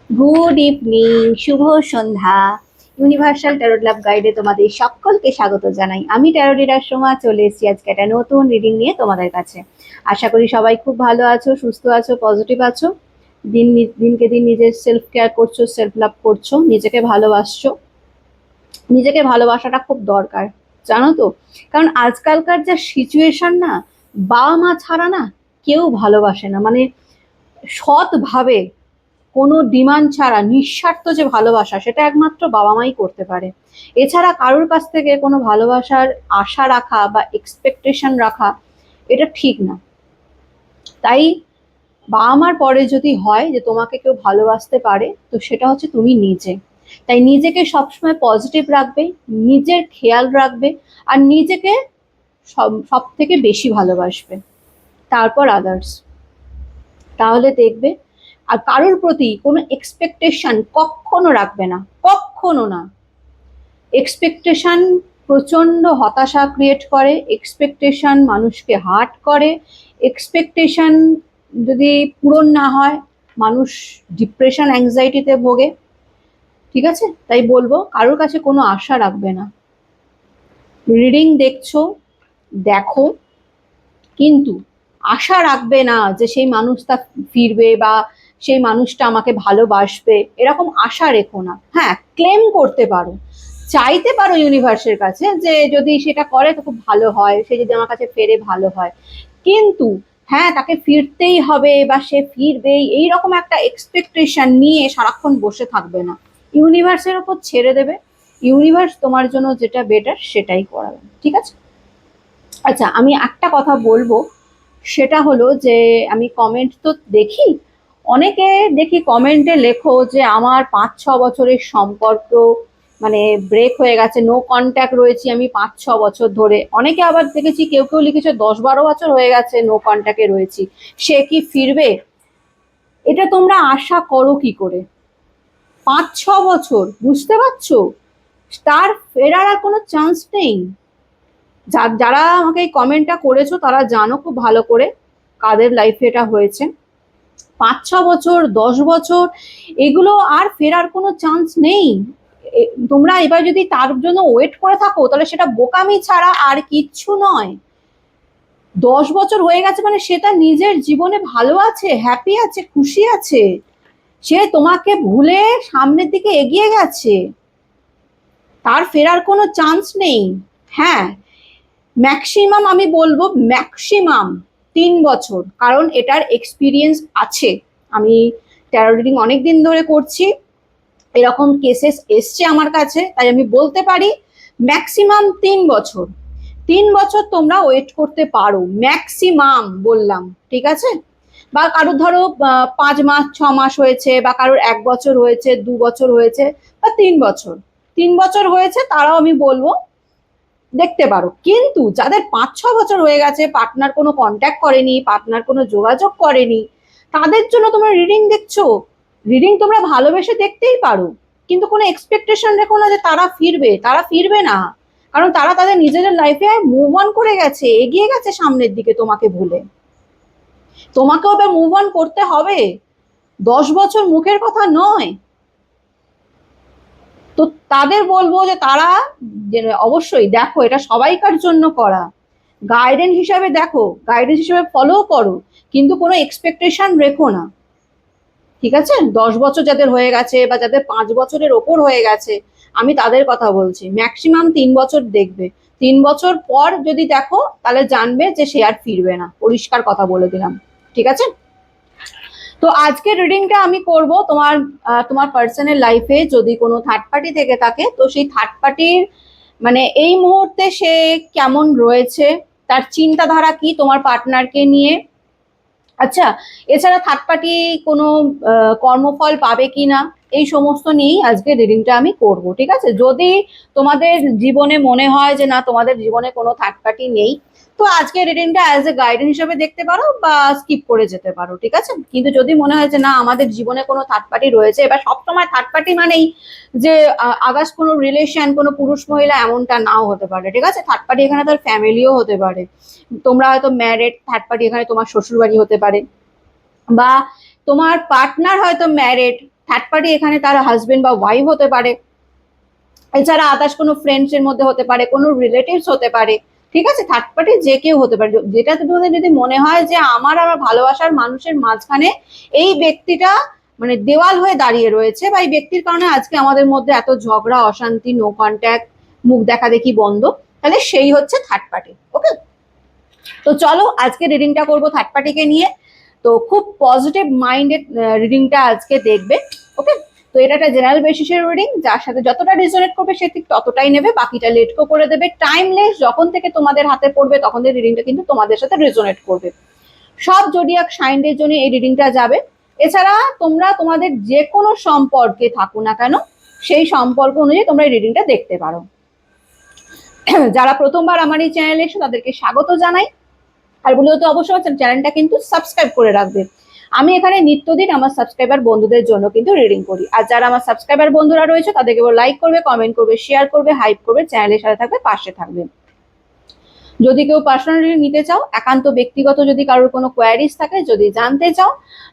Good evening, শুভ সন্ধ্যা। Universal tarot লাভ গাইডে তোমাদের সকলকে স্বাগত জানাই। আমি ট্যারো রিডার সোমা, চলে এসেছি আজকে একটা নতুন রিডিং নিয়ে তোমাদের কাছে। আশা করি সবাই খুব ভালো আছো, সুস্থ আছো, পজিটিভ আছো। দিনকে দিন নিজের সেলফ কেয়ার করছো, সেলফ লাভ করছো, নিজেকে ভালোবাসছো। নিজেকে ভালোবাসাটা খুব দরকার, জানো তো। কারণ আজকালকার যা সিচুয়েশন না, বাবা মা ছাড়া না কেউ ভালোবাসে না। মানে সৎভাবে, কোনো ডিমান্ড ছাড়া নিঃস্বার্থ যে ভালোবাসা, সেটা একমাত্র বাবা মাই করতে পারে। এছাড়া কারোর কাছ থেকে কোনো ভালোবাসার আশা রাখা বা এক্সপেকটেশন রাখা, এটা ঠিক না। তাই বাবা মার পরে যদি হয় যে তোমাকে কেউ ভালোবাসতে পারে, তো সেটা হচ্ছে তুমি নিজে। তাই নিজেকে সবসময় পজিটিভ রাখবে, নিজের খেয়াল রাখবে, আর নিজেকে সব থেকে বেশি ভালোবাসবে, তারপর আদার্স। তাহলে দেখবে আর কারোর প্রতি কোনো এক্সপেকটেশন কখনো রাখবে না, কখনো না। এক্সপেকটেশন প্রচন্ড হতাশা ক্রিয়েট করে, এক্সপেকটেশন মানুষকে হার্ট করে, এক্সপেকটেশন যদি পূরণ না হয় মানুষ ডিপ্রেশন অ্যাংজাইটিতে ভোগে। ঠিক আছে, তাই বলবো কারোর কাছে কোনো আশা রাখবে না। রিডিং দেখছো, দেখো, কিন্তু আশা রাখবে না যে সেই মানুষটা ফিরবে বা সেই মানুষটা আমাকে ভালোবাসবে, এরকম আশা রেখো না। হ্যাঁ, ক্লেম করতে পারো, চাইতে পারো ইউনিভার্সের কাছে যে যদি সেটা করে তো খুব ভালো হয়, সে যদি আমার কাছে ফেরে ভালো হয়। কিন্তু হ্যাঁ, তাকে ফিরতেই হবে বা সে ফিরবেই এইরকম একটা এক্সপেকটেশন নিয়ে সারাক্ষণ বসে থাকবে না। ইউনিভার্সের ওপর ছেড়ে দেবে, ইউনিভার্স তোমার জন্য যেটা বেটার সেটাই করাবে। ঠিক আছে। আচ্ছা, আমি একটা কথা বলবো, সেটা হলো যে আমি কমেন্ট তো দেখি, অনেকে দেখি কমেন্টে লেখো যে আমার 5-6 বছরের সম্পর্ক মানে ব্রেক হয়ে গেছে, নো কন্ট্যাক্ট রয়েছি আমি 5-6 বছর ধরে। অনেকে আবার দেখেছি কেউ কেউ লিখেছে 10-12 বছর হয়ে গেছে নো কন্ট্যাক্টে রয়েছি, সে কি ফিরবে? এটা তোমরা আশা করো কি করে? 5-6 বছর, বুঝতে পারছো? তার ফেরার আর কোনো চান্স নেই। যারা আমাকে এই কমেন্টটা করেছো তারা জানো খুব ভালো করে কাদের লাইফে এটা হয়েছে। 5-6 বছর, 10 বছর, এগুলো আর ফেরার কোনো চান্স নেই। তোমরা এবার যদি তার জন্য ওয়েট করে থাকো তাহলে সেটা বোকামি ছাড়া আর কিচ্ছু নয়। 10 বছর হয়ে গেছে মানে সে তার নিজের জীবনে ভালো আছে, হ্যাপি আছে, খুশি আছে, সে তোমাকে ভুলে সামনের দিকে এগিয়ে গেছে, তার ফেরার কোনো চান্স নেই। হ্যাঁ, ম্যাক্সিমাম আমি বলবো ম্যাক্সিমাম 3 বছর, কারণ এটার এক্সপিরিয়েন্স আছে। আমি ট্যারো রিডিং অনেক দিন ধরে করছি, এরকম কেসেস এসছে আমার কাছে, তাই আমি বলতে পারি ম্যাক্সিমাম 3 বছর। 3 বছর তোমরা ওয়েট করতে পারো, ম্যাক্সিমাম বললাম। ঠিক আছে। বা কারোর ধরো 5 মাস 6 মাস হয়েছে, বা কারোর 1 বছর হয়েছে, 2 বছর হয়েছে, বা 3 বছর। 3 বছর হয়েছে তারাও আমি বলবো দেখতে পারো। কিন্তু যাদের 5-6 বছর হয়ে গেছে, পার্টনার কোনো কন্ট্যাক্ট করেনি, পার্টনার কোনো যোগাযোগ করেনি, তাদের জন্য তোমরা রিডিং দেখছো, রিডিং তোমরা ভালোবেসে দেখতেই পারো, কিন্তু কোনো এক্সপেকটেশন রেখো না যে তারা ফিরবে, তারা ফিরবে না। কারণ তারা তাদের নিজেদের লাইফে মুভ অন করে গেছে, এগিয়ে গেছে সামনের দিকে তোমাকে ভুলে। তোমাকেও এবার মুভ অন করতে হবে, 10 বছর মুখের কথা নয়। তো তাদের বলবো যে তারা অবশ্যই দেখো, এটা সবাইকার জন্য করা, গাইডেন্স হিসাবে দেখো, গাইডেন্স হিসাবে ফলো করো, কিন্তু কোনো এক্সপেকটেশন রেখো না। ঠিক আছে। 10 বছর যাদের হয়ে গেছে বা যাদের 5 বছরের ওপর হয়ে গেছে, আমি তাদের কথা বলছি, ম্যাক্সিমাম 3 বছর দেখবে। 3 বছর পর যদি দেখো তাহলে জানবে যে সে আর ফিরবে না, পরিষ্কার কথা বলে দিলাম। ঠিক আছে। তো আজকে রিডিংটা আমি করব তোমার তোমার পার্সোনাল লাইফে যদি কোনো থার্ড পার্টি থেকে থাকে, তো সেই থার্ড পার্টির মানে এই মুহূর্তে সে কেমন রয়েছে, তার চিন্তাধারা কি তোমার পার্টনারকে নিয়ে। আচ্ছা, এছাড়া থার্ড পার্টি কোনো কর্মফল পাবে কিনা, এই সমস্ত নিয়েই আজকে রিডিংটা আমি করব। ঠিক আছে। যদি তোমাদের জীবনে মনে হয় যে না, তোমাদের জীবনে কোনো থার্ড পার্টি নেই, তো আজকে রিডিংটা অ্যাজ এ গাইডেন্স হিসেবে দেখতে পারো বা স্কিপ করে যেতে পারো। ঠিক আছে। কিন্তু যদি মনে হয় যে না, আমাদের জীবনে কোনো থার্ড পার্টি রয়েছে, এবার সবসময় থার্ড পার্টি মানেই যে আগাস কোনো রিলেশন, কোনো পুরুষ মহিলা, এমনটা নাও হতে পারে। ঠিক আছে। থার্ড পার্টি এখানে তার ফ্যামিলিও হতে পারে, তোমরা হয়তো ম্যারেড, থার্ড পার্টি এখানে তোমার শ্বশুর বাড়ি হতে পারে, বা তোমার পার্টনার হয়তো ম্যারেড, থার্ড পার্টি এখানে তার হাজবেন্ড বা ওয়াইফ হতে পারে, এছাড়া আদার্স কোনো ফ্রেন্ডস এর মধ্যে হতে পারে, কোনো রিলেটিভস হতে পারে, ঠিক আছে। থার্ড পার্টি যে কেউ হতে পারে। যেটা তোমাদের যদি মনে হয় যে আমার ভালোবাসার মানুষের মাঝখানে এই ব্যক্তিটা মানে দেওয়াল হয়ে দাঁড়িয়ে রয়েছে, বা এই ব্যক্তির কারণে আজকে আমাদের মধ্যে এত ঝগড়া অশান্তি, নো কন্ট্যাক্ট, মুখ দেখা দেখি বন্ধ, তাহলে সেই হচ্ছে থার্ড পার্টি। ওকে, তো চলো আজকে রিডিংটা করবো থার্ড পার্টিকে নিয়ে। তো খুব পজিটিভ মাইন্ডেড রিডিংটা আজকে দেখবে। ওকে, তো এটা একটা জেনারেল বেসিসের রিডিং, যার সাথে যতটা রেজোনেট করবে সে ঠিক ততটাই নেবে, বাকিটা লেট গো করে দেবে। টাইমলেস যখন থেকে তোমাদের হাতে পড়বে তখন থেকে রিডিংটা কিন্তু তোমাদের সাথে রেজোনেট করবে। সব জোডিয়াক সাইনদের জন্য এই রিডিংটা যাবে। এছাড়া তোমরা তোমাদের যে কোনো সম্পর্কে থাকো না কেন সেই সম্পর্ক অনুযায়ী তোমরা এই রিডিংটা দেখতে পারো। যারা প্রথমবার আমার এই চ্যানেলে এসে তাদেরকে স্বাগত জানাই, আর বলে তো অবশ্যই চ্যানেলটা কিন্তু সাবস্ক্রাইব করে রাখবে। আমি এখানে নিত্যদিন আমার সাবস্ক্রাইবার বন্ধুদের জন্য কিন্তু রিডিং করি, আর যারা আমার সাবস্ক্রাইবার বন্ধুরা রয়েছে তাদেরকে লাইক করবে, কমেন্ট করবে, শেয়ার করবে, হাইপ করবে, চ্যানেলের সাথে থাকবে, পাশে থাকবে। যদি কেউ পার্সোনাল রিডিং নিতে চাও, একান্ত ব্যক্তিগত যদি কারোর কোনো কোয়ারিজ থাকে, যদি জানতে চাও,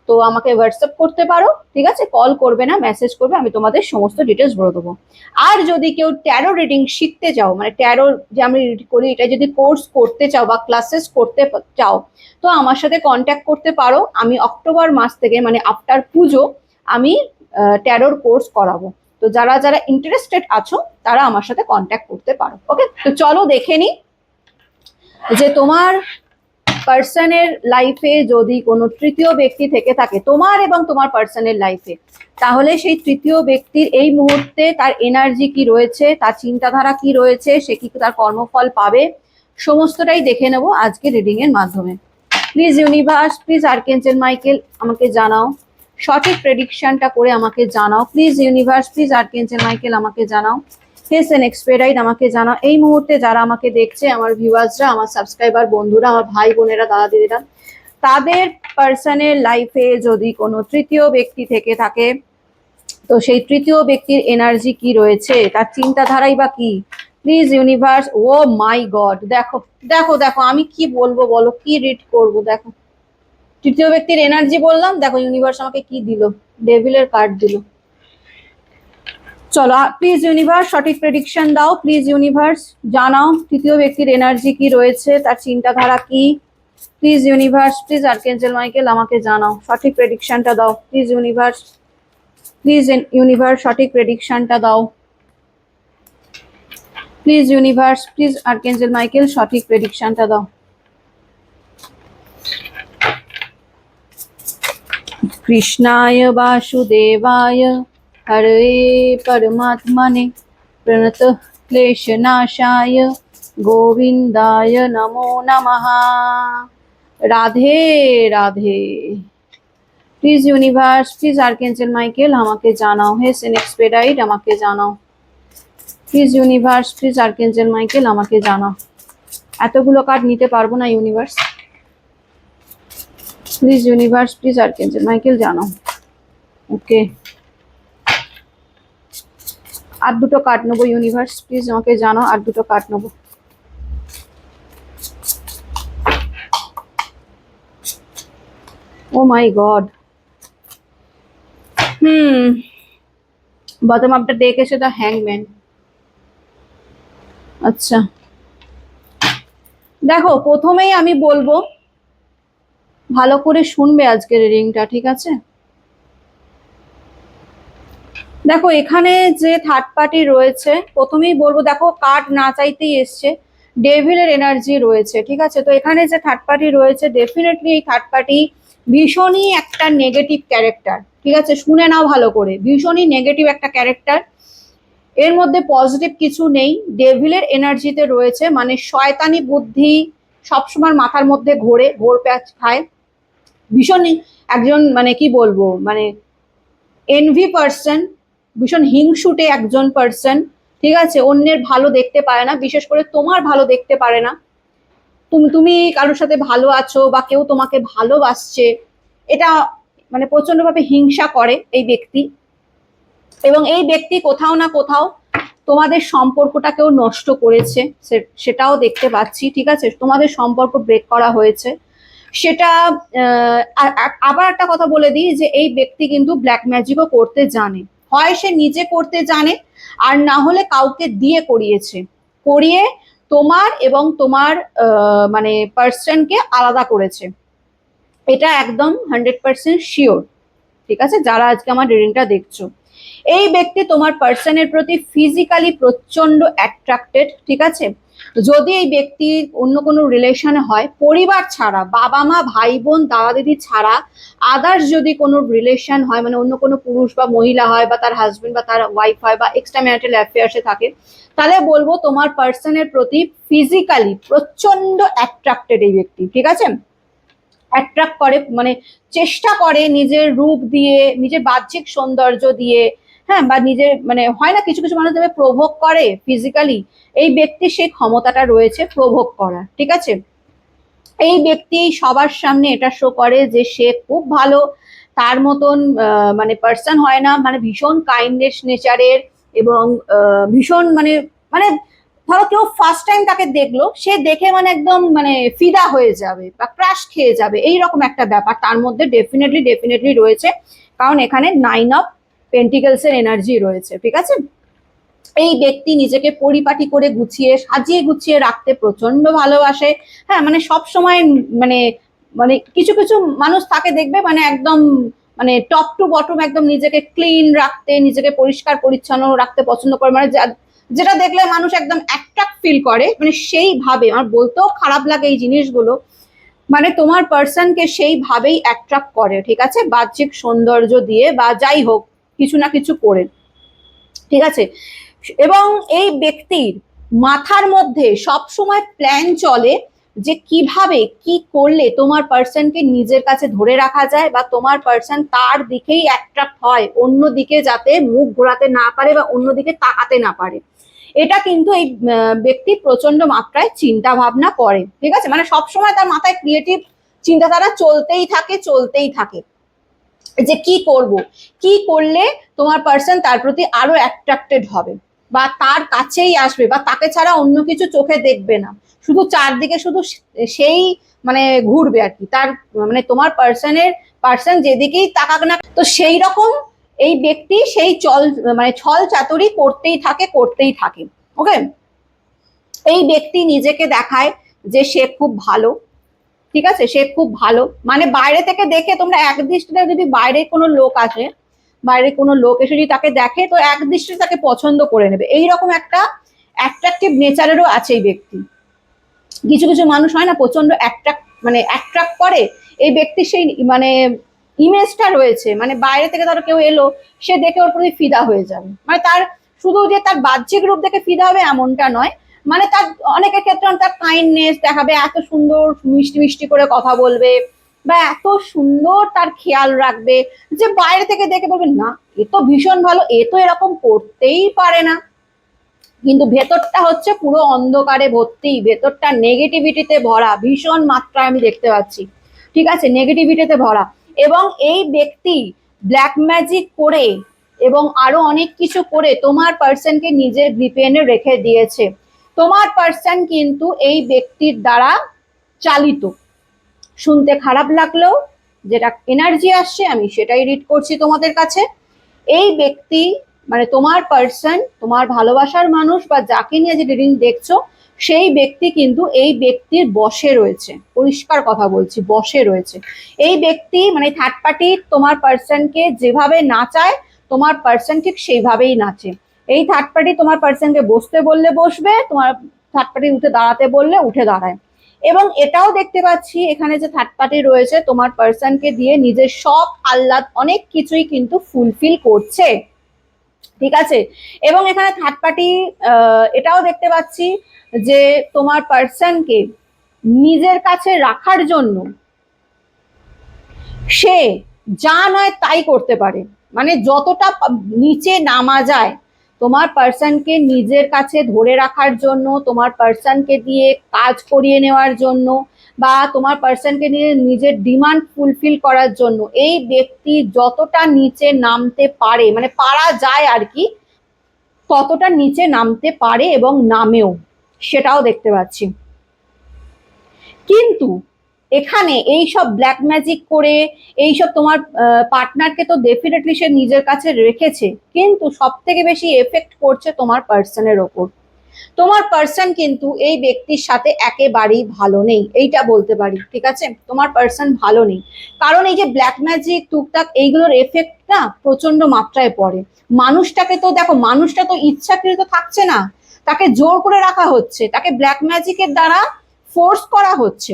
তো আমাকে হোয়াটসঅ্যাপ করতে পারো, ঠিক আছে। কল করবে না, মেসেজ করবে, আমি তোমাদের সমস্ত ডিটেলস বলে দেবো। আর যদি কেউ ট্যারো রিডিং শিখতে চাও, মানে ট্যারো যে আমি করি এটা যদি কোর্স করতে চাও বা ক্লাসেস করতে চাও, তো আমার সাথে কন্ট্যাক্ট করতে পারো। আমি অক্টোবর মাস থেকে মানে আফটার পুজো আমি ট্যারোর কোর্স করাবো। তো যারা যারা ইন্টারেস্টেড আছো তারা আমার সাথে কন্ট্যাক্ট করতে পারো। ওকে, তো চলো দেখে নিই যে তোমার পার্সনের লাইফে যদি কোনো তৃতীয় ব্যক্তি থেকে থাকে তোমার এবং তোমার পার্সনের লাইফে, তাহলে সেই তৃতীয় ব্যক্তির এই মুহূর্তে তার এনার্জি কি রয়েছে, তার চিন্তাধারা কি রয়েছে, সে কি তার কর্মফল পাবে, সমস্তটাই দেখে নেব আজকে রিডিং এর মাধ্যমে। Please universe, please archangel Michael আমাকে জানাও, সঠিক প্রেডিকশনটা করে আমাকে জানাও। Please universe, please archangel Michael আমাকে জানাও, হেসেন এক্সপেরাইট আমাকে জানাও। এই মুহূর্তে যারা আমাকে দেখছে, আমার ভিউয়ার্সরা, আমার সাবস্ক্রাইবার বন্ধুরা, আমার ভাই বোনেরা, দাদা দিদিরা, তাদের পার্সনের লাইফে যদি কোনো তৃতীয় ব্যক্তি থেকে থাকে, তো সেই তৃতীয় ব্যক্তির এনার্জি কি রয়েছে, তার চিন্তাধারাই বা কি। Please universe, oh my God, দেখো দেখো দেখো, আমি কি বলবো বলো, কি রিড করবো, দেখো তৃতীয় ব্যক্তির এনার্জি বললাম, দেখো ইউনিভার্স আমাকে কি দিল, ডেভিলের কার্ড দিল। চলো প্লিজ ইউনিভার্স সঠিক প্রেডিকশন দাও, প্লিজ ইউনিভার্স জানাও তৃতীয় ব্যক্তির এনার্জি কি রয়েছে, তার চিন্তাধারা কি। Please universe, please archangel Michael আমাকে জানাও, সঠিক প্রেডিকশনটা দাও। প্লিজ ইউনিভার্স, প্লিজ ইউনিভার্স সঠিক প্রেডিকশনটা দাও। Please universe, please archangel Michael সঠিক প্রেডিকশনটা দাও। কৃষ্ণায় বাসুদেবায় হরে পরমাত্মনে প্রণত ক্লেশনাশায় গোবিন্দায় নমো নমঃ। Radhe Radhe. Please universe, please archangel Michael আমাকে জানাও, হেসেন এক্সপেরাইট আমাকে জানাও। Please universe, please archangel Michael আমাকে জানাও। এতগুলো কার্ড নিতে পারবো না universe, please universe, please archangel Michael জানাও। ওকে, আর দুটো কার্ড নেবো ইউনিভার্স, প্লিজ আমাকে জানাও, আর দুটো কার্ড নেবো। ও মাই গড, বটম আপটা ডেক এসে দ্য হ্যাংম্যান। আচ্ছা দেখো, প্রথমেই আমি বলবো ভালো করে শুনবে আজকের রিডিংটা, ঠিক আছে। দেখো এখানে যে থার্ড পার্টি রয়েছে, প্রথমেই বলবো দেখো কার্ড না চাইতেই এসছে, ডেভিলের এনার্জি রয়েছে, ঠিক আছে। তো এখানে যে থার্ড পার্টি রয়েছে, ডেফিনেটলি এই থার্ড পার্টি ভীষণই একটা নেগেটিভ ক্যারেক্টার, ঠিক আছে। শুনে নাও ভালো করে, ভীষণই নেগেটিভ একটা ক্যারেক্টার, এর মধ্যে পজিটিভ কিছু নেই। ডেভিলের এনার্জিতে রয়েছে, মানে শয়তানি বুদ্ধি সবসময় মাথার মধ্যে ঘোরে, ঘোর প্যাচ খায়, ভীষণই একজন মানে কি বলবো, মানে এনভি পার্সন, ভীষণ হিংসুটে একজন পার্সন, ঠিক আছে। অন্যের ভালো দেখতে পারে না, বিশেষ করে তোমার ভালো দেখতে পারে না। তুমি কারোর সাথে ভালো আছো বা কেউ তোমাকে ভালোবাসছে, এটা মানে প্রচন্ডভাবে হিংসা করে এই ব্যক্তি, এবং এই ব্যক্তি কোথাও না কোথাও তোমাদের সম্পর্কটাকেও নষ্ট করেছে, সেটাও দেখতে পাচ্ছি, ঠিক আছে। তোমাদের সম্পর্ক ব্রেক করা হয়েছে, সেটা আবার একটা কথা বলে দিই যে এই ব্যক্তি কিন্তু ব্ল্যাক ম্যাজিকও করতে জানে, হয় সে নিজে করতে জানে আর না হলে কাউকে দিয়ে করিয়ে তোমার এবং তোমার মানে পার্সনকে আলাদা করেছে, এটা একদম 100% শিওর। ঠিক আছে, যারা আজকে আমার রিডিংটা দেখছো, এই ব্যক্তি তোমার পার্সনের প্রতি ফিজিক্যালি প্রচন্ড অ্যাট্রাক্টেড। ঠিক আছে, যদি এই ব্যক্তি অন্য কোনো রিলেশনে হয়, পরিবার ছাড়া, বাবা মা ভাই বোন দাদা দিদি ছাড়া আদার্স যদি কোনো রিলেশন হয়, মানে অন্য কোনো পুরুষ বা মহিলা হয় বা তার হাজবেন্ড বা তার ওয়াইফ হয় বা এক্সট্রা ম্যারিটাল অ্যাফেয়ার্সে থাকে, তাহলে বলবো তোমার পার্সনের প্রতি ফিজিক্যালি প্রচন্ড অ্যাট্রাক্টেড এই ব্যক্তি। ঠিক আছে, অ্যাট্রাক্ট করে, মানে চেষ্টা করে নিজের রূপ দিয়ে, নিজের বাহ্যিক সৌন্দর্য দিয়ে, হ্যাঁ, বা নিজের মানে হয় না কিছু কিছু মানুষ দেবে প্রভোগ করে ফিজিক্যালি, এই ব্যক্তির সেই ক্ষমতাটা রয়েছে প্রভোগ করার। ঠিক আছে, এই ব্যক্তি সবার সামনে এটা শো করে যে সে খুব ভালো, তার মতন মানে পার্সন হয় না, মানে ভীষণ কাইন্ডনেস নেচারের এবং ভীষণ মানে মানে ধরো কেউ ফার্স্ট টাইম তাকে দেখলো, সে দেখে মানে একদম মানে ফিদা হয়ে যাবে বা ক্রাশ খেয়ে যাবে, এইরকম একটা ব্যাপার তার মধ্যে ডেফিনেটলি রয়েছে, কারণ এখানে 9 অফ পেন্টিকলস এর এনার্জি রয়েছে। ঠিক আছে, এই ব্যক্তি নিজেকে পরিপাটি করে গুছিয়ে সাজিয়ে গুছিয়ে রাখতে প্রচন্ড ভালোবাসে। হ্যাঁ, মানে সব সময় মানে মানে কিছু কিছু মানুষ থাকে দেখবে মানে একদম মানে টপ টু বটম একদম নিজেকে ক্লিন রাখতে, নিজেকে পরিষ্কার পরিচ্ছন্ন রাখতে পছন্দ করে, মানে যেটা দেখলে মানুষ একদম অ্যাট্রাক্ট ফিল করে, মানে সেইভাবে আমার বলতেও খারাপ লাগে এই জিনিসগুলো, মানে তোমার পার্সনকে সেইভাবেই অ্যাট্রাক্ট করে। ঠিক আছে, বাহ্যিক সৌন্দর্য দিয়ে বা যাই হোক কিছু না কিছু করে। ঠিক আছে, এবং এই ব্যক্তির মাথার মধ্যে সব সময় প্ল্যান চলে যে কিভাবে কি করলে তোমার পার্সনকে নিজের কাছে ধরে রাখা যায় বা তোমার পার্সন তার দিকেই অ্যাট্রাক্ট হয়, অন্য দিকে যাতে মুখ ঘোরাতে না পারে বা অন্যদিকে তাকাতে না পারে, এটা কিন্তু এই ব্যক্তি প্রচন্ড মাত্রায় চিন্তা ভাবনা করে। ঠিক আছে, মানে সবসময় তার মাথায় ক্রিয়েটিভ চিন্তাধারা চলতেই থাকে যে কি করব, কি করলে তোমার পার্সন তার প্রতি আরো অ্যাট্রাক্টেড হবে বা তার কাছেই আসবে বা তাকে ছাড়া অন্য কিছু চোখে দেখবে না, শুধু চারদিকে শুধু সেই মানে ঘুরবে আর কি, তার মানে তোমার পার্সন যেদিকেই তাকাক না, তো সেই রকম এই ব্যক্তি সেই মানে ছল চাতুরি করতেই থাকে। ওকে, এই ব্যক্তি নিজেকে দেখায় যে সে খুব ভালো। ঠিক আছে, সে খুব ভালো, মানে বাইরে থেকে দেখে তোমরা এক দৃষ্টিতে যদি বাইরে কোনো লোক আসে, বাইরে কোনো লোক এসে যদি তাকে দেখে তো এক দৃষ্টিতে তাকে পছন্দ করে নেবে, এইরকম একটা অ্যাট্রাকটিভ নেচারেরও আছে এই ব্যক্তি। কিছু কিছু মানুষ হয় না প্রচন্ড অ্যাট্রাক্ট করে, এই ব্যক্তির সেই মানে ইমেজটা রয়েছে, মানে বাইরে থেকে ধরো কেউ এলো, সে দেখে ওর প্রতি ফিদা হয়ে যাবে, মানে তার শুধু যে তার বাহ্যিক রূপ দেখে ফিদা হবে এমনটা নয়, মানে তার অনেকের ক্ষেত্রে তার কাইন্ডনেস দেখাবে, এত সুন্দর মিষ্টি মিষ্টি করে কথা বলবে বা এত সুন্দর তার খেয়াল রাখবে যে বাইরে থেকে দেখে বলবেন না এ তো ভীষণ ভালো, এ তো এরকম করতেই পারে না, কিন্তু ভেতরটা হচ্ছে পুরো অন্ধকারে ভর্তি, ভেতরটা নেগেটিভিটিতে ভরা ভীষণ মাত্রায় আমি দেখতে পাচ্ছি। ঠিক আছে, নেগেটিভিটিতে ভরা, এবং এই ব্যক্তি ব্ল্যাক ম্যাজিক করে এবং আরো অনেক কিছু করে তোমার পার্সনকে নিজের গ্রিপে এনে রেখে দিয়েছে। তোমার পার্সন কিন্তু এই ব্যক্তির দ্বারা চালিত। শুনতে খারাপ লাগলেও যেটা এনার্জি আসছে আমি সেটাই রিড করছি তোমাদের কাছে। এই ব্যক্তি মানে তোমার পার্সন, তোমার ভালোবাসার মানুষ বা যাকে নিয়ে যে রিডিং দেখছো, সেই ব্যক্তি কিন্তু এই ব্যক্তির বশে রয়েছে, পরিষ্কার কথা বলছি, বশে রয়েছে। এই ব্যক্তি মানে থার্ড পার্টি তোমার পার্সনকে যেভাবে নাচায় তোমার পার্সন ঠিক সেইভাবেই নাচে। এই থার্ড পার্টি তোমার পার্সনকে বসতে বললে বসবে, তোমার থার্ড পার্টি উঠে দাঁড়াতে বললে উঠে দাঁড়ায়, এবং এটাও দেখতে পাচ্ছি এখানে যে থার্ড পার্টি রয়েছে তোমার পার্সনকে দিয়ে নিজের শখ আহ্লাদ অনেক কিছুই কিন্তু ফুলফিল করছে। ঠিক আছে, এবং এখানে থার্ড পার্টি এটাও দেখতে পাচ্ছি যে তোমার পার্সনকে নিজের কাছে রাখার জন্য সে যা নয় তাই করতে পারে, মানে যতটা নিচে নামা যায় তোমার পার্সনকে নিজের কাছে ধরে রাখার জন্য, তোমার পার্সনকে দিয়ে কাজ করিয়ে নেওয়ার জন্য বা তোমার পার্সনকে নিয়ে নিজের ডিমান্ড ফুলফিল করার জন্য এই ব্যক্তি যতটা নিচে নামতে পারে, মানে পারা যায় আর কি, ততটা নিচে নামতে পারে এবং নামেও, সেটাও দেখতে পাচ্ছি। কিন্তু এখানে এই সব ব্ল্যাক ম্যাজিক করে এইসব তোমার পার্টনারকে তো ডেফিনেটলি সে নিজের কাছে রেখেছে, কিন্তু সব থেকে বেশি এফেক্ট করছে তোমার পার্সনের ওপর। তোমার পার্সন কিন্তু এই ব্যক্তির সাথে একেবারেই ভালো নেই, এইটা বলতে পারি, ঠিক আছে? তোমার পার্সন ভালো নেই, কারণ এই যে ব্ল্যাক ম্যাজিক টুকটাক এইগুলোর এফেক্ট না প্রচন্ড মাত্রায় পড়ে। মানুষটাকে তো দেখো, মানুষটা তো ইচ্ছাকৃত থাকছে না, তাকে জোর করে রাখা হচ্ছে, তাকে ব্ল্যাক ম্যাজিকের দ্বারা ফোর্স করা হচ্ছে।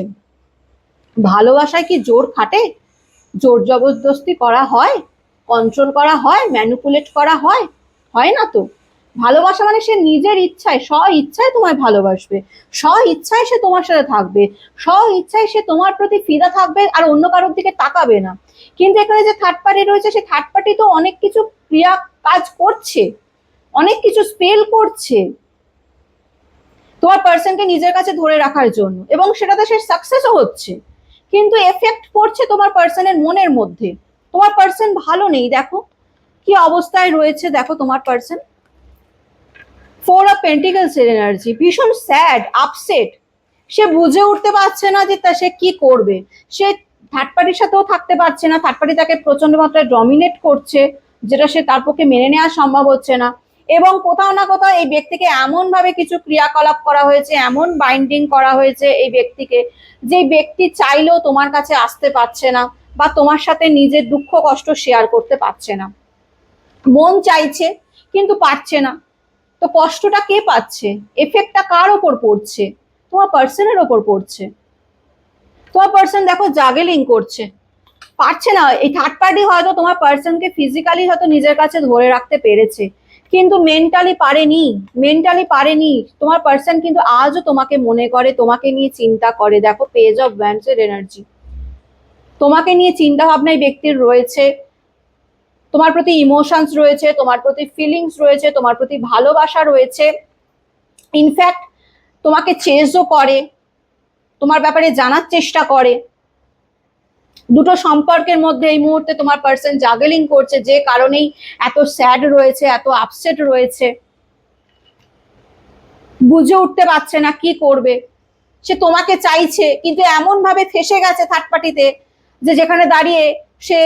ভালোবাসায় কি জোর খাটে? জোর জবরদস্তি করা হয়? কন্ট্রোল করা হয়? ম্যানিপুলেট করা হয়? হয় না তো। ভালোবাসা মানে সে নিজের ইচ্ছায়, স্ব ইচ্ছায় তোমায় ভালোবাসবে, স্ব ইচ্ছায় সে তোমার সাথে থাকবে, স্ব ইচ্ছায় সে তোমার প্রতি ফিদা থাকবে, আর অন্য কারোর দিকে তাকাবে না। কিন্তু এখানে যে থার্ড পার্টি রয়েছে, সে থার্ড পার্টি তো অনেক কিছু ক্রিয়া কাজ করছে, অনেক কিছু স্পেল করছে তোমার পার্সনকে নিজের কাছে ধরে রাখার জন্য, এবং সেটাতে সে সাকসেসও হচ্ছে, কিন্তু এফেক্ট পড়ছে তোমার পার্সনের মনের মধ্যে। তোমার পার্সন ভালো নেই, দেখো কি অবস্থায় রয়েছে, দেখো তোমার পার্সন। ফোর অফ পেন্টিকলস এর এনার্জি, ভীষণ স্যাড, আপসেট। সে বুঝে উঠতে পারছে না যে তা সে কি করবে। সে থার্ড পার্টির সাথেও থাকতে পারছে না, থার্ড পার্টি তাকে প্রচন্ড মাত্রায় ডমিনেট করছে, যেটা সে তার পক্ষে মেনে নেওয়া সম্ভব হচ্ছে না। এবং কোথাও না কোথাও এই ব্যক্তিকে এমন ভাবে কিছু ক্রিয়াকলাপ করা হয়েছে, এমন বাইন্ডিং করা হয়েছে এই ব্যক্তিকে, যে ব্যক্তি চাইলেও তোমার কাছে আসতে পারছে না, বা তোমার সাথে নিজের দুঃখ কষ্ট শেয়ার করতে পারছে না। মন চাইছে কিন্তু পারছে না। তো কষ্টটা কে পাচ্ছে? এফেক্টটা কার ওপর পড়ছে? তোমার পার্সনের ওপর পড়ছে। তোমার পার্সন দেখো জাগেলিং করছে, পারছে না। এই থার্ড পার্টি হয়তো তোমার পার্সনকে ফিজিক্যালি হয়তো নিজের কাছে ধরে রাখতে পেরেছে, কিন্তু মেন্টালি পারেনি, মেন্টালি পারেনি। তোমার পার্সন কিন্তু আজও তোমাকে মনে করে, তোমাকে নিয়ে চিন্তা করে। দেখো পেজ অফ ওয়ান্ডস এর এনার্জি, তোমাকে নিয়ে চিন্তা ভাবনা এই ব্যক্তির রয়েছে, তোমার প্রতি ইমোশনস রয়েছে, তোমার প্রতি ফিলিংস রয়েছে, তোমার প্রতি ভালোবাসা রয়েছে। ইনফ্যাক্ট তোমাকে চেজও করে, তোমার ব্যাপারে জানার চেষ্টা করে। দুটো সম্পর্কের মধ্যে এই মুহূর্তে তোমার পার্সন জাগলিং করছে, যে কারণেই এত স্যাড রয়েছে, এত আপসেট রয়েছে। বুঝে উঠতে পারছে না কি করবে। সে তোমাকে চাইছে, কিন্তু এমন ভাবে ফেসে গেছে থার্ড পার্টিতে, যে যেখানে দাঁড়িয়ে সে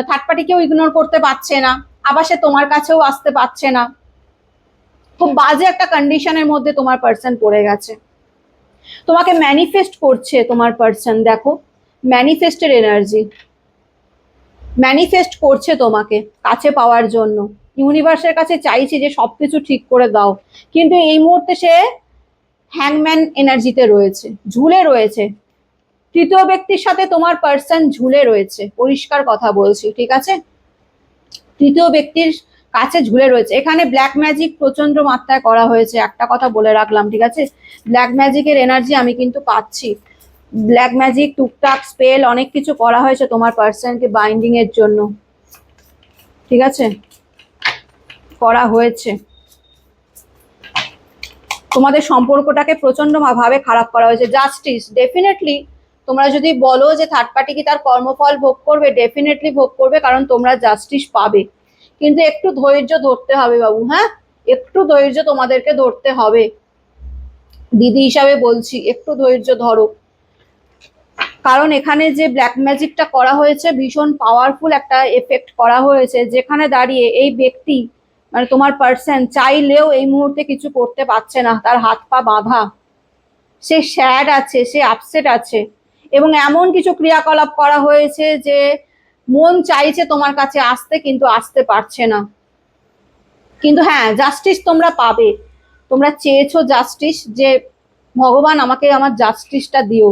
থার্ড পার্টিকেও ইগনোর করতে পারছে না, আবার সে তোমার কাছেও আসতে পারছে না। খুব বাজে একটা কন্ডিশনের মধ্যে তোমার পার্সন পড়ে গেছে। তোমাকে ম্যানিফেস্ট করছে তোমার পার্সন, দেখো ম্যানিফেস্টের এনার্জি, ম্যানিফেস্ট করছে তোমাকে কাছে পাওয়ার জন্য। ইউনিভার্সের কাছে চাইছে যে সবকিছু ঠিক করে দাও, কিন্তু এই মুহূর্তে সে হ্যাংম্যান এনার্জিতে রয়েছে, ঝুলে রয়েছে। তৃতীয় ব্যক্তির সাথে তোমার পার্সন ঝুলে রয়েছে, পরিষ্কার কথা বলছি, ঠিক আছে? তৃতীয় ব্যক্তির কাছে ঝুলে রয়েছে। এখানে ব্ল্যাক ম্যাজিক প্রচন্ড মাত্রায় করা হয়েছে, একটা কথা বলে রাখলাম, ঠিক আছে? ব্ল্যাক ম্যাজিকের এনার্জি আমি কিন্তু পাচ্ছি। ব্ল্যাক ম্যাজিক টুকটাক স্পেল অনেক কিছু করা হয়েছে তোমার পার্সনকে বাইন্ডিং এর জন্য, ঠিক আছে? করা হয়েছে। তোমাদের সম্পর্কটাকে প্রচন্ড ভাবে খারাপ করা হয়েছে। জাস্টিস, ডেফিনেটলি তোমরা যদি বলো যে থার্ড পার্টি কি তার কর্মফল ভোগ করবে, ডেফিনেটলি ভোগ করবে, কারণ তোমরা জাস্টিস পাবে। কিন্তু একটু ধৈর্য ধরতে হবে বাবু, হ্যাঁ, একটু ধৈর্য তোমাদেরকে ধরতে হবে। দিদি হিসাবে বলছি, একটু ধৈর্য ধরো, কারণ এখানে যে ব্ল্যাক ম্যাজিকটা করা হয়েছে ভীষণ পাওয়ারফুল একটা এফেক্ট করা হয়েছে, যেখানে দাঁড়িয়ে এই ব্যক্তি মানে তোমার পার্সন চাইলেও এই মুহূর্তে কিছু করতে পারছে না, তার হাত পা বাঁধা, সে স্যাড আছে, সে আপসেট আছে, এবং এমন কিছু ক্রিয়াকলাপ করা হয়েছে যে মন চাইছে তোমার কাছে আসতে, কিন্তু আসতে পারছে না। কিন্তু হ্যাঁ, জাস্টিস তোমরা পাবে। তোমরা চেয়েছো জাস্টিস, যে ভগবান আমাকে আমার জাস্টিসটা দিও।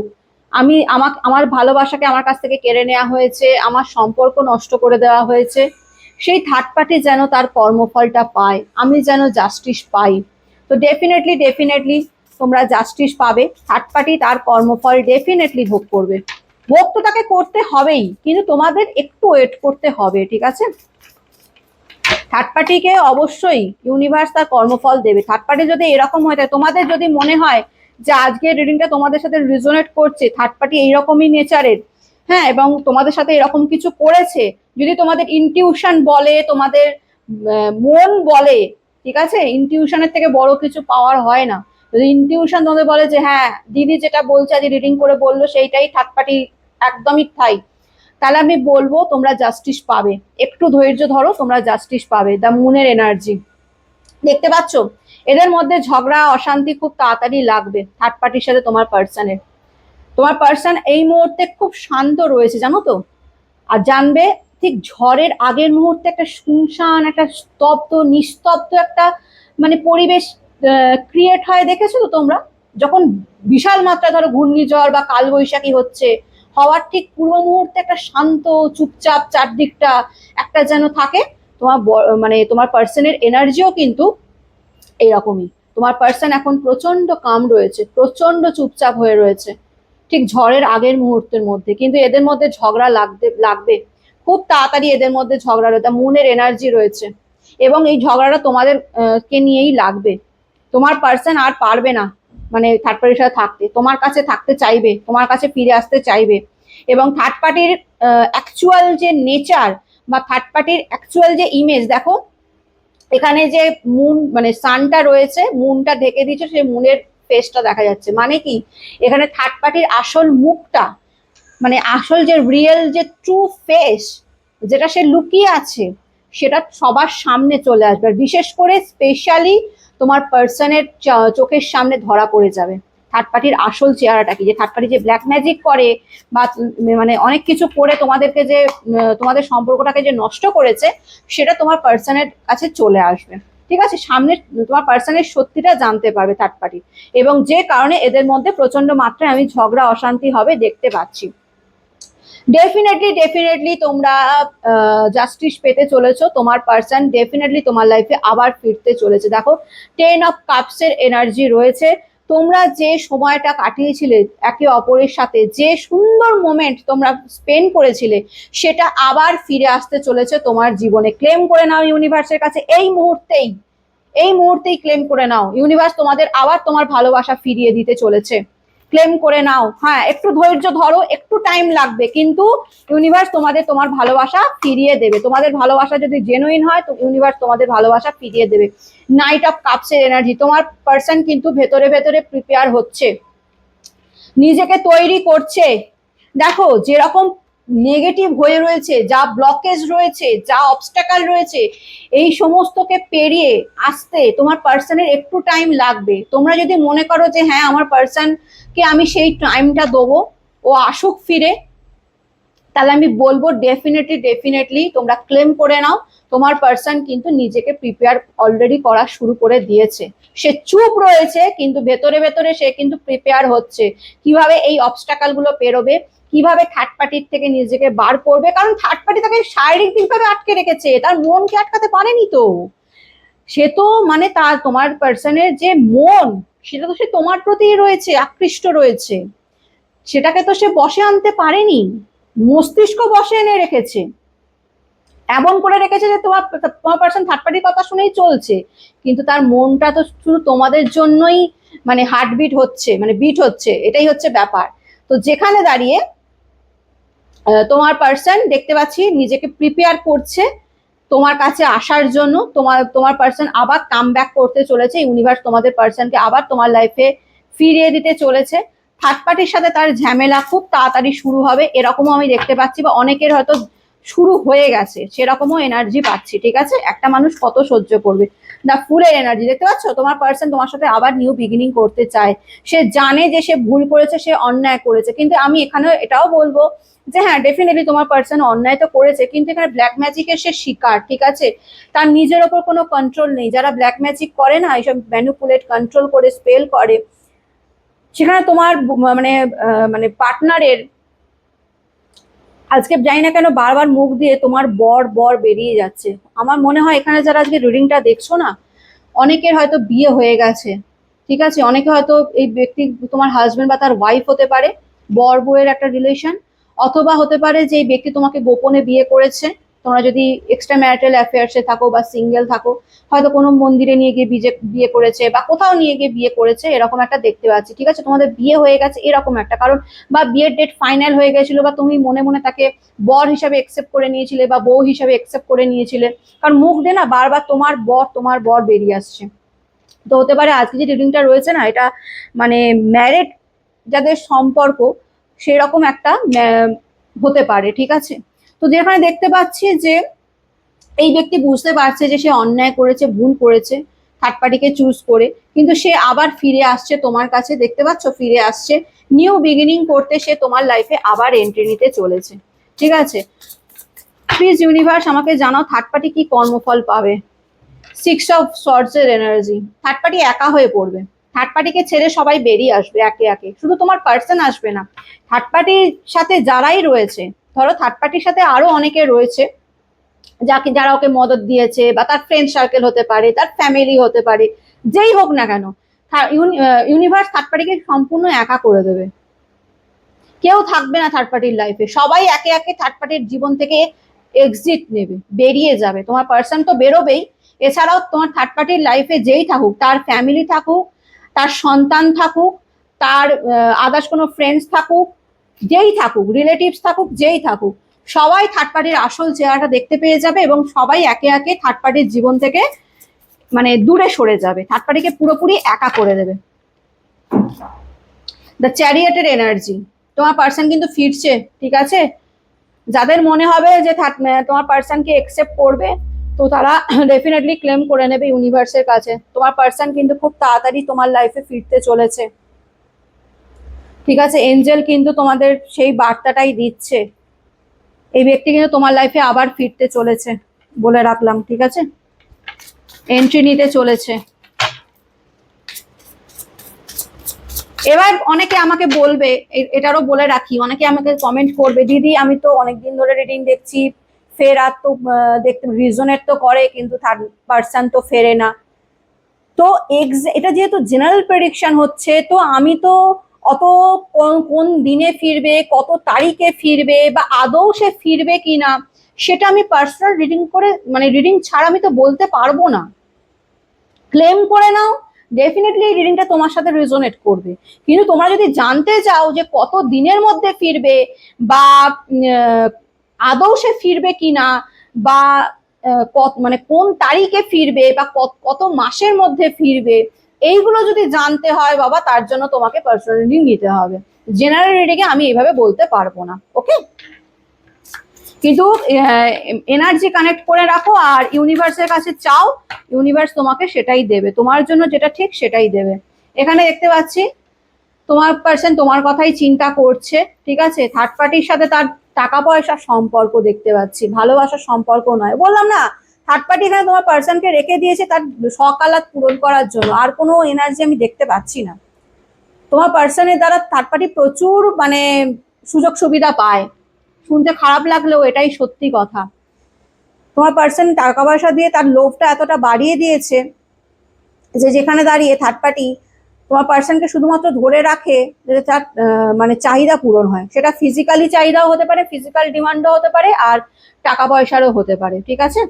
আমার ভালোবাসাকে আমার কাছ থেকে কেড়ে নেওয়া হয়েছে, আমার সম্পর্ক নষ্ট করে দেওয়া হয়েছে, সেই থার্ড পার্টি যেন তার কর্মফলটা পায়, আমি যেন জাস্টিস পাই। তো ডেফিনেটলি ডেফিনেটলি তোমরা জাস্টিস পাবে। থার্ড পার্টি তার কর্মফল ডেফিনেটলি ভোগ করবে। ভোগ তো তাকে করতে হবেই, কিন্তু তোমাদের একটু ওয়েট করতে হবে, ঠিক আছে? থার্ড পার্টিকে অবশ্যই ইউনিভার্স তার কর্মফল দেবে। থার্ড পার্টি যদি এরকম হয়ে থাকে, তোমাদের যদি মনে হয় যে আজকের রিডিংটা তোমাদের সাথে রিজোনেট করছে, থার্ড পার্টি এইরকমই নেচারের, হ্যাঁ, এবং তোমাদের সাথে এরকম কিছু করেছে, যদি তোমাদের ইনটিউশন বলে, তোমাদের মন বলে, ঠিক আছে, ইনটিউশনের থেকে বড় কিছু পাওয়ার হয় না, যদি ইনটিউশন তোমাদের বলে যে হ্যাঁ দিদি যেটা বলছে আজ রিডিং করে বললো সেইটাই থার্ড পার্টি একদমই তাই, তাহলে আমি বলবো তোমরা জাস্টিস পাবে। একটু ধৈর্য ধরো, তোমরা জাস্টিস পাবে। দ্য মুনের এনার্জি দেখতে পাচ্ছ, এদের মধ্যে ঝগড়া অশান্তি খুব তাড়াতাড়ি লাগবে থার্ড পার্টির সাথে তোমার পার্সনের। তোমার পার্সন এই মুহূর্তে খুব শান্ত রয়েছে জানো তো। আর জানবে ঠিক ঝড়ের আগের মুহূর্তে একটা শুনশান, একটা স্তব্ধ নিস্তব্ধ একটা মানে পরিবেশ ক্রিয়েট হয়, দেখেছো তো তোমরা? যখন বিশাল মাত্রা ধরো ঘূর্ণিঝড় বা কালবৈশাখী হচ্ছে, হওয়ার ঠিক পূর্ব মুহূর্তে একটা শান্ত চুপচাপ চারদিকটা একটা যেন থাকে। তোমার মানে তোমার পার্সনের এনার্জিও কিন্তু এইরকমই। তোমার পার্সন এখন প্রচন্ড কাম রয়েছে, প্রচন্ড চুপচাপ হয়ে রয়েছে ঠিক ঝড়ের আগের মুহূর্তের মধ্যে, কিন্তু এদের মধ্যে ঝগড়া লাগবে খুব তাড়াতাড়ি। এদের মধ্যে ঝগড়া রয়েছে, মুনের এনার্জি রয়েছে, এবং এই ঝগড়াটা তোমাদের কে নিয়েই লাগবে। তোমার পার্সন আর পারবে না মানে থার্ড পার্টির সাথে থাকতে, তোমার কাছে থাকতে চাইবে, তোমার কাছে ফিরে আসতে চাইবে। এবং থার্ড পার্টির অ্যাকচুয়াল যে নেচার বা থার্ড পার্টির অ্যাকচুয়াল যে ইমেজ দেখো, এখানে যে মুন মানে সানটা রয়েছে, মুনটা ঢেকে দিচ্ছে, সেই মুনের ফেসটা দেখা যাচ্ছে। মানে কি, এখানে থার্ড পার্টির আসল মুখটা মানে আসল যে রিয়েল যে ট্রু ফেস যেটা সে লুকিয়ে আছে, সেটা সবার সামনে চলে আসবে। আর বিশেষ করে স্পেশালি তোমার পার্সনের চোখের সামনে ধরা পড়ে যাবে থার্ড পার্টির আসল চেহারাটা কি। যে থার্ড পার্টি যে ব্ল্যাক ম্যাজিক করে বা মানে অনেক কিছু করে তোমাদেরকে যে তোমাদের সম্পর্কটাকে যে নষ্ট করেছে, সেটা তোমার পার্সনের কাছে চলে আসবে। ঠিক আছে, সামনে তোমার পার্সনের সত্যিটা জানতে পারবে থার্ড পার্টি, এবং যে কারণে এদের মধ্যে প্রচন্ড মাত্রায় আমি ঝগড়া অশান্তি হবে দেখতে পাচ্ছি। ডেফিনেটলি তোমরা জাস্টিস পেতে চলেছো। তোমার পার্সন ডেফিনেটলি তোমার লাইফে আবার ফিরতে চলেছে। দেখো 10 of Cups এর এনার্জি রয়েছে। তোমরা যে সময়টা কাটিয়েছিলে একে অপরের সাথে, যে সুন্দর মোমেন্ট তোমরা স্পেন্ড করেছিলে, সেটা আবার ফিরে আসতে চলেছে তোমার জীবনে। ক্লেম করে নাও ইউনিভার্সের কাছে এই মুহূর্তেই, এই মুহূর্তেই ক্লেম করে নাও। ইউনিভার্স তোমাদের আবার তোমার ভালোবাসা ফিরিয়ে দিতে চলেছে। ক্লেম করে নাও। হ্যাঁ, একটু ধৈর্য ধরো, একটু টাইম লাগবে, কিন্তু ইউনিভার্স তোমাদের তোমার ভালোবাসা ফিরিয়ে দেবে। তোমাদের ভালোবাসা যদি জেনুইন হয় তো ইউনিভার্স তোমাদের ভালোবাসা ফিরিয়ে দেবে। নাইট অফ কাপস এর এনার্জি, তোমার পার্সন কিন্তু ভেতরে ভেতরে প্রিপেয়ার হচ্ছে, নিজেকে তৈরি করছে। দেখো যেরকম নেগেটিভ হয়ে রয়েছে, যা ব্লকেজ রয়েছে, যা অবস্টাকাল রয়েছে, এই সমস্তকে পেরিয়ে আসতে তোমার পার্সনের একটু টাইম লাগবে। তোমরা যদি মনে করো যে হ্যাঁ আমার পার্সনকে আমি সেই টাইমটা দেবো, ও আসুক ফিরে, তাহলে আমি বলবো ডেফিনেটলি তোমরা ক্লেম করে নাও। তোমার পার্সন কিন্তু নিজেকে প্রিপেয়ার অলরেডি করা শুরু করে দিয়েছে। সে চুপ রয়েছে কিন্তু ভেতরে ভেতরে সে কিন্তু প্রিপেয়ার হচ্ছে কিভাবে এই অবস্টাকাল গুলো পেরোবে, কিভাবে থার্ড পার্টির থেকে নিজেকে বার করবে। কারণ থার্ড পার্টি তাকে শারীরিক দিকভাবে আটকে রেখেছে, তার মনকে আটকাতে পারেনি তো। সে তো মানে তার তোমার পার্সনের যে মন, সেটা তো সে তোমার প্রতি রয়েছে, আকৃষ্ট রয়েছে, সেটাকে তো সে বশে আনতে পারেনি। মস্তিষ্ক বশে এনে রেখেছে, এমন করে রেখেছে যে তোমার তোমার পার্সন থার্ড পার্টির কথা শুনেই চলছে, কিন্তু তার মনটা তো শুধু তোমাদের জন্যই মানে হার্টবিট হচ্ছে, মানে বিট হচ্ছে, এটাই হচ্ছে ব্যাপার। তো যেখানে দাঁড়িয়ে তোমার পার্সন দেখতে পাচ্ছি নিজেকে প্রিপেয়ার করছে তোমার কাছে আসার জন্য। তোমার পার্সন আবার কাম ব্যাক করতে চলেছে। ইউনিভার্স তোমাদের পার্সনকে আবার তোমার লাইফে ফিরিয়ে দিতে চলেছে। থার্ড পার্টির সাথে তার ঝামেলা খুব তাড়াতাড়ি শুরু হবে এরকমও আমি দেখতে পাচ্ছি, বা অনেকের হয়তো শুরু হয়ে গেছে সেরকমও এনার্জি পাচ্ছি। ঠিক আছে, একটা মানুষ কত সহ্য করবে। দ্য ফুলের এনার্জি দেখতে পাচ্ছ, তোমার পার্সন তোমার সাথে আবার নিউ বিগিনিং করতে চায়। সে জানে যে সে ভুল করেছে, সে অন্যায় করেছে, কিন্তু আমি এখানে এটাও বলবো যে হ্যাঁ ডেফিনেটলি তোমার পার্সন অন্যায় তো করেছে, কিন্তু এখানে ব্ল্যাক ম্যাজিকের সে শিকার। ঠিক আছে, তার নিজের ওপর কোনো কন্ট্রোল নেই। যারা ব্ল্যাক ম্যাজিক করে না, এইসব ম্যানুপুলেট কন্ট্রোল করে স্পেল করে, সেখানে তোমার মানে মানে পার্টনারের আজকে জানি না কেন বারবার মুখ দিয়ে তোমার বর বর বেরিয়ে যাচ্ছে। আমার মনে হয় এখানে যারা আজকে রিডিংটা দেখছো না, অনেকের হয়তো বিয়ে হয়ে গেছে। ঠিক আছে, অনেকে হয়তো এই ব্যক্তি তোমার হাজবেন্ড বা তার ওয়াইফ হতে পারে, বর বউয়ের একটা রিলেশন। অথবা হতে পারে যে এই ব্যক্তি তোমাকে গোপনে বিয়ে করেছে। তোমরা যদি এক্সট্রা ম্যারিটাল অ্যাফেয়ার্সে থাকো বা সিঙ্গেল থাকো, হয়তো কোনো মন্দিরে নিয়ে গিয়ে বিয়ে করেছে বা কোথাও নিয়ে গিয়ে বিয়ে করেছে, এরকম একটা দেখতে পাচ্ছি। ঠিক আছে, তোমাদের বিয়ে হয়ে গেছে এরকম একটা কারণ, বা বিয়ের ডেট ফাইনাল হয়ে গেছিল, বা তুমি মনে মনে তাকে বর হিসাবে একসেপ্ট করে নিয়েছিলে বা বউ হিসাবে একসেপ্ট করে নিয়েছিলে। কারণ মুখ দিয়ে না বারবার তোমার বর বেরিয়ে আসছে। তো হতে পারে আজকে যে রিডিংটা রয়েছে না, এটা মানে ম্যারেড যাদের সম্পর্ক সেরকম একটা হতে পারে, ঠিক আছে। তো যেখানে দেখতে পাচ্ছি যে এই ব্যক্তি বুঝতে পারছে যে সে অন্যায় করেছে, ভুল করেছে থার্ড পার্টিকে চুজ করে, কিন্তু সে আবার ফিরে আসছে তোমার কাছে, দেখতে পাচ্ছ ফিরে আসছে নিউ বিগিনিং করতে, সে তোমার লাইফে আবার এন্ট্রি নিতে চলেছে, ঠিক আছে। প্লিজ ইউনিভার্স আমাকে জানাও থার্ড পার্টি কি কর্মফল পাবে। 6 অফ সর্টস এর এনার্জি, থার্ড পার্টি একা হয়ে পড়বে, থার্ড পার্টিকে ছেড়ে সবাই বেরিয়ে আসবে একে একে, শুধু তোমার পার্সন আসবে না, থার্ড পার্টির সাথে যারাই রয়েছে, ধরো থার্ড পার্টির সাথে আরো অনেকে রয়েছে যারা ওকে মদত দিয়েছে, বা তার ফ্রেন্ড সার্কেল হতে পারে, তার ফ্যামিলি হতে পারে, যেই হোক না কেন, ইউনিভার্স থার্ড পার্টিকে সম্পূর্ণ একা করে দেবে, কেউ থাকবে না থার্ড পার্টির লাইফে, সবাই একে একে থার্ড পার্টির জীবন থেকে এক্সিট নেবে, বেরিয়ে যাবে। তোমার পার্সন তো বেরোবেই, এছাড়াও তোমার থার্ড পার্টির লাইফে যেই থাকুক, তার ফ্যামিলি থাকুক, তার সন্তান থাকুক, তার আদার্স কোনো ফ্রেন্ডস থাকুক, যেই থাকুক, রিলেটিভস থাকুক, যেই থাকুক, সবাই থার্ড পার্টির আসল চেহারাটা দেখতে পেয়ে যাবে, এবং সবাই একে একে থার্ড পার্টির জীবন থেকে মানে দূরে সরে যাবে, থার্ড পার্টিকে পুরোপুরি একা করে দেবে। দ্য চ্যারিয়েটের এনার্জি, তোমার পার্সন কিন্তু ফিরছে, ঠিক আছে। যাদের মনে হবে যে তোমার পার্সনকে একসেপ্ট করবে, তো তারা ডেফিনেটলি ক্লেম করে নেবে ইউনিভার্সের কাছে, তোমার পার্সন কিন্তু খুব তাড়াতাড়ি তোমার লাইফে ফিরতে চলেছে, ঠিক আছে। এঞ্জেল কিন্তু তোমাদের সেই বার্তাটাই দিচ্ছে, এই ব্যক্তি কিন্তু তোমার লাইফে আবার ফিরতে চলেছে, বলে রাখলাম, ঠিক আছে, এন্ট্রি নিতে চলেছে। এবার অনেকে আমাকে বলবে, এটারও বলে রাখি, অনেকে আমাকে কমেন্ট করবে, দিদি আমি তো অনেকদিন ধরে রিডিং দেখছি, ফের আর তো দেখতে রিজনেট তো করে, কিন্তু থার্ড পার্সন তো ফেরে না। তো এটা যেহেতু জেনারেল প্রেডিকশন হচ্ছে, তো আমি তো অত কোন দিনে ফিরবে, কত তারিখে ফিরবে, বা আদৌ সে ফিরবে কিনা, সেটা আমি পার্সোনাল রিডিং করে, মানে রিডিং ছাড়া আমি তো বলতে পারবো না। ক্লেম করে নাও, ডেফিনেটলি এই রিডিংটা তোমার সাথে রেজোনেট করবে, কিন্তু তোমরা যদি জানতে চাও যে কত দিনের মধ্যে ফিরবে, বা আদৌ সে ফিরবে কিনা, বা মানে কোন তারিখে ফিরবে, বা কত মাসের মধ্যে ফিরবে, এইগুলো যদি জানতে হয় বাবা, তার জন্য তোমাকে পার্সোনাল রিডিং নিতে হবে। জেনারেল রিডিং এ আমি এইভাবে বলতে পারবো না, ওকে। কিন্তু এনার্জি কানেক্ট করে রাখো, আর ইউনিভার্সের কাছে চাও, ইউনিভার্স তোমাকে সেটাই দেবে, তোমার জন্য যেটা ঠিক সেটাই দেবে। এখানে দেখতে পাচ্ছি তোমার পার্সন তোমার কথাই চিন্তা করছে, ঠিক আছে। থার্ড পার্টির সাথে তার টাকা পয়সার সম্পর্ক দেখতে পাচ্ছি, ভালোবাসার সম্পর্ক নয়, বললাম না থার্ড পার্টি এখানে তোমার পার্সনকে রেখে দিয়েছে তার সকালাত পূরণ করার জন্য, আর কোনো এনার্জি আমি দেখতে পাচ্ছি না। তোমার পার্সনের দ্বারা থার্ড পার্টি প্রচুর মানে সুযোগ সুবিধা পায়, শুনতে খারাপ লাগলেও এটাই সত্যি কথা। তোমার পার্সন টাকা পয়সা দিয়ে তার লোভটা এতটা বাড়িয়ে দিয়েছে যে যেখানে দাঁড়িয়ে থার্ড পার্টি তোমার পার্সনকে শুধুমাত্র ধরে রাখে যাতে তার মানে চাহিদা পূরণ হয়, সেটা ফিজিক্যালি চাহিদাও হতে পারে, ফিজিক্যাল ডিমান্ডও হতে পারে, আর টাকা পয়সারও হতে পারে, ঠিক আছে।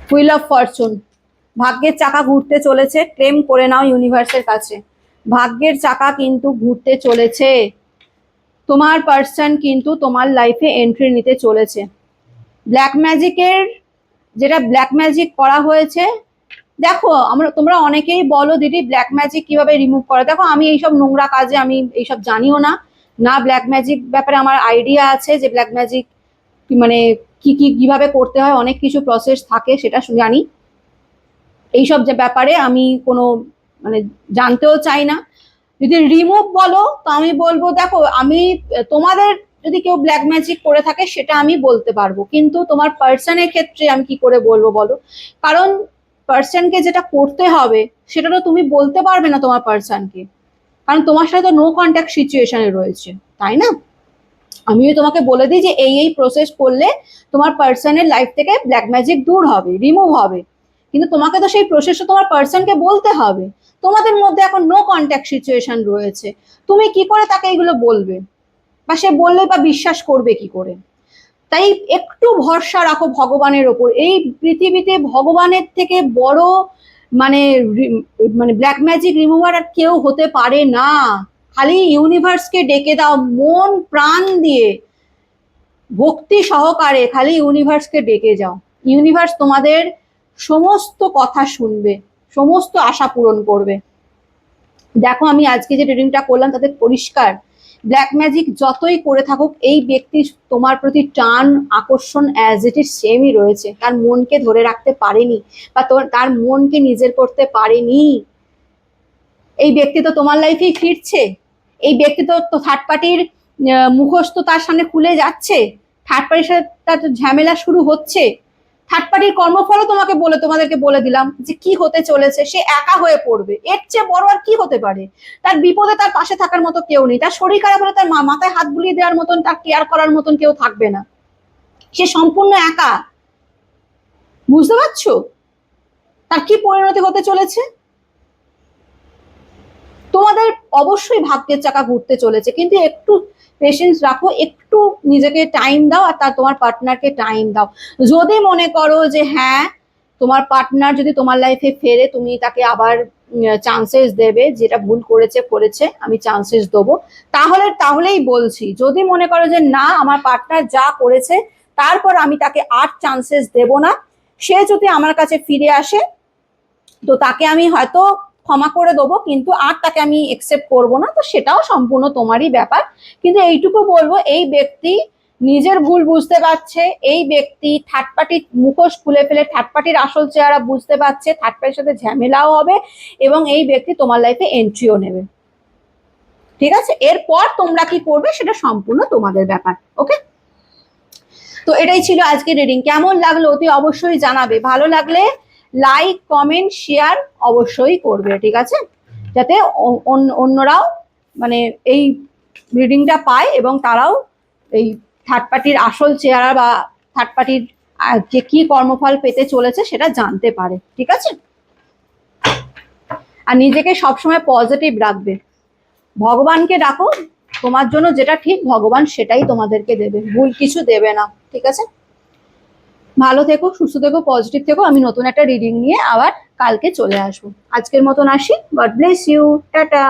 হুইল অফ ফরচুন, ভাগ্যের চাকা ঘুরতে চলেছে, ক্লেম করে নাও ইউনিভার্সের কাছে, ভাগ্যের চাকা কিন্তু ঘুরতে চলেছে, তোমার পার্সন কিন্তু তোমার লাইফে এন্ট্রি নিতে চলেছে। ব্ল্যাক ম্যাজিকের যেটা ব্ল্যাক ম্যাজিক করা হয়েছে, দেখো তোমরা অনেকেই বলো দিদি ব্ল্যাক ম্যাজিক কিভাবে রিমুভ করে, দেখো আমি এইসব নোংরা কাজে আমি এইসব জানিও না, না ব্ল্যাক ম্যাজিক ব্যাপারে আমার আইডিয়া আছে যে ব্ল্যাক ম্যাজিক মানে কিভাবে করতে হয়, অনেক কিছু প্রসেস থাকে সেটা জানি, এইসব যে ব্যাপারে আমি কোনো মানে জানতেও চাই না। যদি রিমুভ বলো তো আমি বলবো, দেখো আমি তোমাদের যদি কেউ ব্ল্যাক ম্যাজিক করে থাকে সেটা আমি বলতে পারবো, কিন্তু তোমার পার্সনের ক্ষেত্রে আমি কি করে বলবো বলো, কারণ পার্সনকে যেটা করতে হবে সেটা তো তুমি বলতে পারবে না তোমার পার্সনকে, কারণ তোমার সাথে তো নো কন্ট্যাক্ট সিচুয়েশনে রয়েছে, তাই না। আমিও তোমাকে বলে দিই যে এই প্রসেস করলে তোমার পার্সনের লাইফ থেকে ব্ল্যাক ম্যাজিক দূর হবে, রিমুভ হবে, কিন্তু তোমাকে তো সেই প্রসেসটা তোমার পার্সনকে বলতে হবে, তোমাদের মধ্যে এখন নো কন্ট্যাক্ট সিচুয়েশন রয়েছে, তুমি কি করে তাকে এগুলো বলবে, বা সে বললে বা বিশ্বাস করবে কি করে। তাই একটু ভরসা রাখো ভগবানের ওপর, এই পৃথিবীতে ভগবানের থেকে বড় মানে মানে ব্ল্যাক ম্যাজিক রিমুভার আর কেউ হতে পারে না। খালি ইউনিভার্সকে ডেকে দাও মন প্রাণ দিয়ে, ভক্তি সহকারে খালি ইউনিভার্সকে ডেকে যাও, ইউনিভার্স তোমাদের সমস্ত কথা শুনবে, সমস্ত আশা পূরণ করবে। দেখো আমি আজকে যে রিডিংটা করলাম তাতে পরিষ্কার, ব্ল্যাক ম্যাজিক যতই করে থাকুক এই ব্যক্তি তোমার প্রতি টান আকর্ষণ অ্যাজ ইট ইজ সেমই রয়েছে। তার মনকে ধরে রাখতে পারেনি বা তার মনকে নিজের করতে পারেনি। এই ব্যক্তি তো তোমার লাইফেই ফিরছে। এই ব্যক্তি তো থার্ড পার্টির মুখোশ তো তার সামনে খুলে যাচ্ছে, থার্ড পার্টির সাথে তার ঝামেলা শুরু হচ্ছে। থার্ড পার্টির কর্মফলও তোমাদেরকে বলে দিলাম যে কি হতে চলেছে। সে একা হয়ে পড়বে, এর চেয়ে বড় আর কি হতে পারে। তার বিপদে তার পাশে থাকার মতো কেউ নেই, তার শরীর খারাপ হলে তার মাথায় হাত বুলিয়ে দেওয়ার মতন, তার কেয়ার করার মতন কেউ থাকবে না। সে সম্পূর্ণ একা। বুঝতে পারছো তার কি পরিণতি হতে চলেছে? তোমাদের অবশ্যই ভাগ্যের চাকা ঘুরতে চলেছে, কিন্তু একটু পেশেন্স রাখো, একটু নিজেকে টাইম দাও আর তোমার পার্টনারকে টাইম দাও। যদি মনে করো যে হ্যাঁ তোমার পার্টনার যদি তোমার লাইফে ফেরে তুমি তাকে আবার চান্সেস দেবে, যেটা ভুল করেছে আমি চান্সেস দেবো, তাহলেই বলছি। যদি মনে করো যে না আমার পার্টনার যা করেছে তারপর আমি তাকে আর চান্সেস দেব না, সে যদি আমার কাছে ফিরে আসে তো তাকে আমি হয়তো ক্ষমা করে দেবো, কিন্তু আর তাকে আমি একসেপ্ট করবো না, তো সেটাও সম্পূর্ণ তোমারই ব্যাপার। কিন্তু এইটুকু বলবো, এই ব্যক্তি নিজের ভুল বুঝতে পারছে, এই ব্যক্তি থার্ড পার্টির মুখোশ খুলে ফেলে থার্ড পার্টির আসল চেহারা বুঝতে পারছে, থার্ড পার্টির সাথে ঝামেলাও হবে এবং এই ব্যক্তি তোমার লাইফে এন্ট্রিও নেবে। ঠিক আছে, এরপর তোমরা কি করবে সেটা সম্পূর্ণ তোমাদের ব্যাপার। ওকে, তো এটাই ছিল আজকের রিডিং। কেমন লাগলো অতি অবশ্যই জানাবে, ভালো লাগলে লাইক কমেন্ট শেয়ার অবশ্যই করবে, ঠিক আছে, যাতে অন্যরাও মানে এই রিডিংটা পায় এবং তারাও এই থার্ড পার্টির আসল চেহারা বা থার্ড পার্টির যে কি কর্মফল পেতে চলেছে সেটা জানতে পারে। ঠিক আছে, আর নিজেকে সবসময় পজিটিভ রাখবে, ভগবানকে ডাকো, তোমার জন্য যেটা ঠিক ভগবান সেটাই তোমাদেরকে দেবে, ভুল কিছু দেবে না। ঠিক আছে, ভালো থেকো, সুস্থ থেকো, পজিটিভ থেকো। আমি নতুন একটা রিডিং নিয়ে আবার কালকে চলে আসবো। আজকের মতন আসি। God bless you, tata.